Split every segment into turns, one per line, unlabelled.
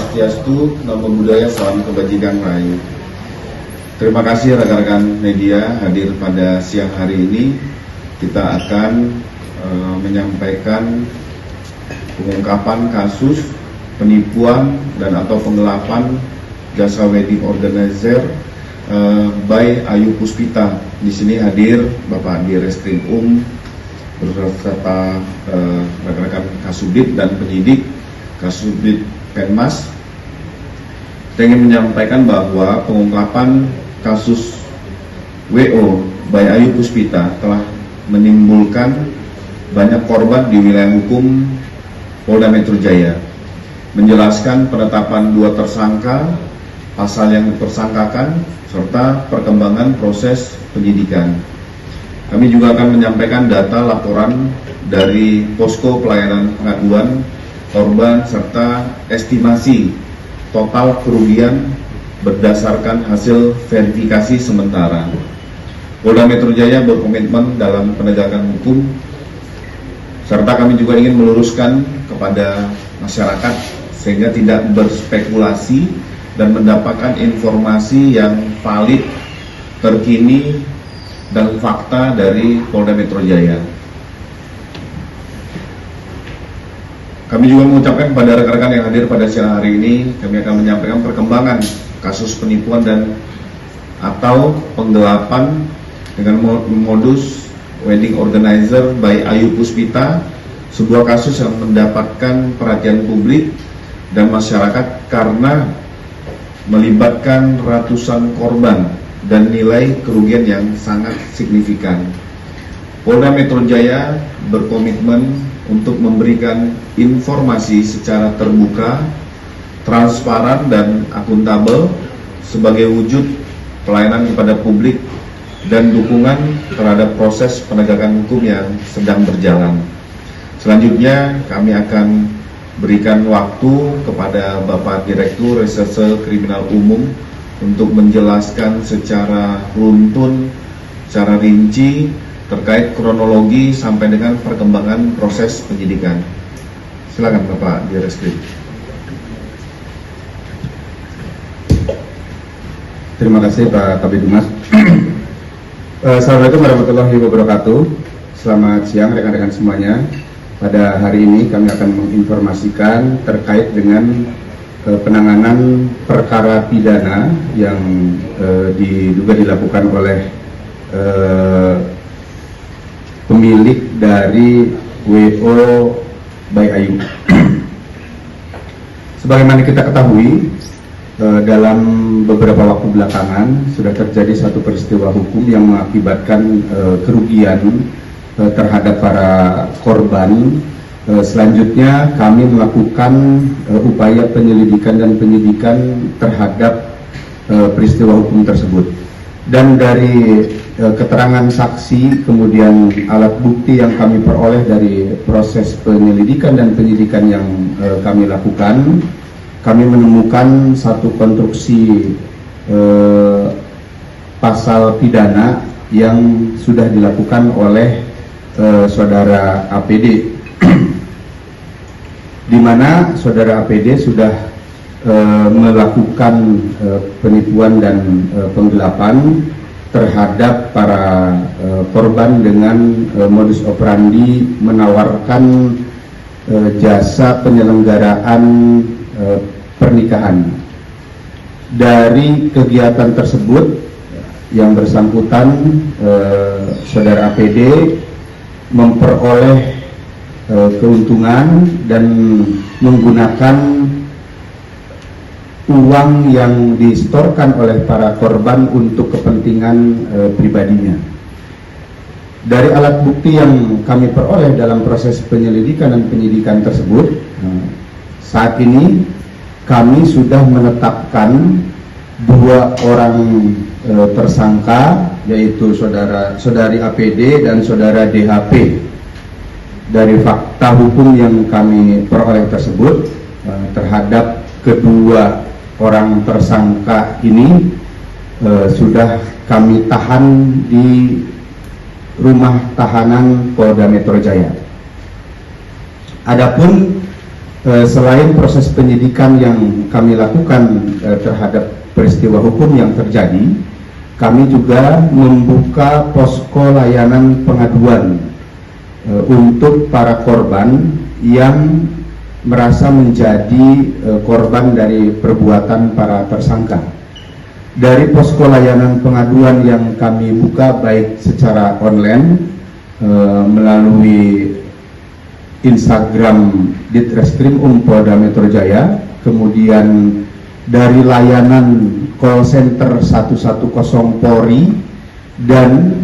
Swastiastu, Namo Buddhaya, Salam Kebajikan Rahayu. Terima kasih rekan-rekan media hadir pada siang hari ini. Kita akan menyampaikan pengungkapan kasus penipuan dan atau penggelapan jasa wedding organizer by Ayu Puspita. Di sini hadir Bapak Direskrim beserta rekan-rekan Kasubdit dan penyidik Kasubdit Penmas. Saya ingin menyampaikan bahwa pengungkapan kasus WO by Ayu Puspita telah menimbulkan banyak korban di wilayah hukum Polda Metro Jaya. Menjelaskan penetapan 2 tersangka, pasal yang dipersangkakan, serta perkembangan proses penyidikan. Kami juga akan menyampaikan data laporan dari posko pelayanan pengaduan korban serta estimasi total kerugian berdasarkan hasil verifikasi sementara. Polda Metro Jaya berkomitmen dalam penegakan hukum, serta kami juga ingin meluruskan kepada masyarakat sehingga tidak berspekulasi dan mendapatkan informasi yang valid, terkini, dan fakta dari Polda Metro Jaya. Kami juga mengucapkan kepada rekan-rekan yang hadir pada siang hari ini, kami akan menyampaikan perkembangan kasus penipuan dan atau penggelapan dengan modus wedding organizer by Ayu Puspita, sebuah kasus yang mendapatkan perhatian publik dan masyarakat karena melibatkan ratusan korban dan nilai kerugian yang sangat signifikan. Polda Metro Jaya berkomitmen untuk memberikan informasi secara terbuka, transparan, dan akuntabel sebagai wujud pelayanan kepada publik dan dukungan terhadap proses penegakan hukum yang sedang berjalan. Selanjutnya kami akan berikan waktu kepada Bapak Direktur Reserse Kriminal Umum untuk menjelaskan secara runtun, secara rinci terkait kronologi sampai dengan perkembangan proses penyidikan. Silakan Bapak Direskrim.
Terima kasih Pak Kabid Humas. Assalamualaikum warahmatullahi wabarakatuh. Selamat siang rekan-rekan semuanya. Pada hari ini kami akan menginformasikan terkait dengan penanganan perkara pidana yang diduga dilakukan oleh pemilik dari WO by Ayu. Sebagaimana kita ketahui, dalam beberapa waktu belakangan sudah terjadi satu peristiwa hukum yang mengakibatkan kerugian terhadap para korban. Selanjutnya kami melakukan upaya penyelidikan dan penyidikan terhadap peristiwa hukum tersebut. Dan dari keterangan saksi, kemudian alat bukti yang kami peroleh dari proses penyelidikan dan penyidikan yang kami lakukan, kami menemukan satu konstruksi pasal pidana yang sudah dilakukan oleh saudara APD, di mana saudara APD sudah melakukan penipuan dan penggelapan terhadap para korban dengan modus operandi menawarkan jasa penyelenggaraan pernikahan. Dari kegiatan tersebut yang bersangkutan, saudara APD memperoleh keuntungan dan menggunakan uang yang disetorkan oleh para korban untuk kepentingan pribadinya. Dari alat bukti yang kami peroleh dalam proses penyelidikan dan penyidikan tersebut, saat ini kami sudah menetapkan 2 orang tersangka, yaitu saudari APD dan saudara DHP. Dari fakta hukum yang kami peroleh tersebut, terhadap kedua orang tersangka ini sudah kami tahan di rumah tahanan Polda Metro Jaya. Adapun Selain proses penyidikan yang kami lakukan terhadap peristiwa hukum yang terjadi, kami juga membuka posko layanan pengaduan untuk para korban yang merasa menjadi korban dari perbuatan para tersangka. Dari posko layanan pengaduan yang kami buka baik secara online melalui Instagram Ditreskrim Polda Metro Jaya, kemudian dari layanan call center 110 Polri, dan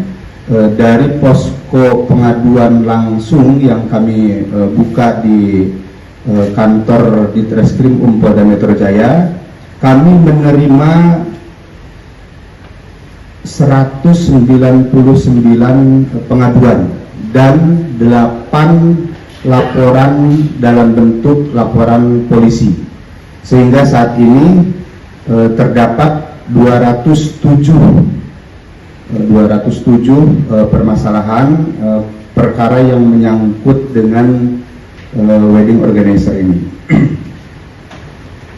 dari posko pengaduan langsung yang kami buka di kantor Ditreskrim Polda Metro Jaya. Kami menerima 199 pengaduan dan 8 laporan dalam bentuk laporan polisi, sehingga saat ini terdapat 207 permasalahan perkara yang menyangkut dengan wedding organizer ini.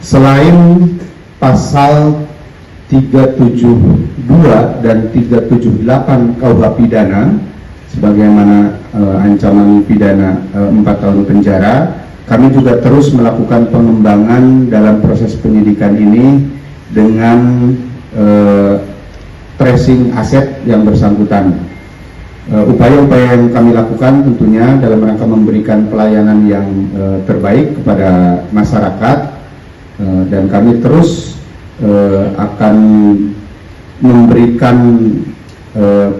Selain pasal 372 dan 378 KUH pidana sebagaimana ancaman pidana 4 tahun penjara, kami juga terus melakukan pengembangan dalam proses penyidikan ini dengan tracing aset yang bersangkutan. Upaya-upaya yang kami lakukan tentunya dalam rangka memberikan pelayanan yang terbaik kepada masyarakat, dan kami terus akan memberikan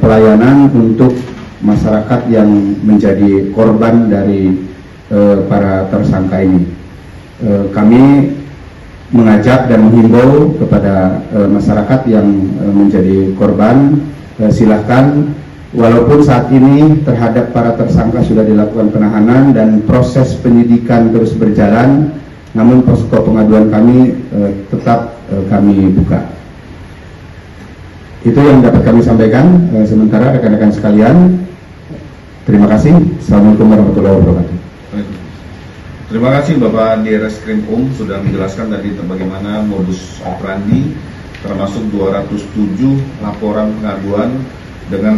pelayanan untuk masyarakat yang menjadi korban dari para tersangka ini. Kami mengajak dan menghimbau kepada masyarakat yang menjadi korban, silahkan, walaupun saat ini terhadap para tersangka sudah dilakukan penahanan dan proses penyidikan terus berjalan, namun posko pengaduan kami tetap kami buka. Itu yang dapat kami sampaikan. Sementara rekan-rekan sekalian, terima kasih. Assalamualaikum warahmatullahi wabarakatuh.
Terima kasih Bapak Direskrim sudah menjelaskan tadi bagaimana modus operandi termasuk 207 laporan pengaduan dengan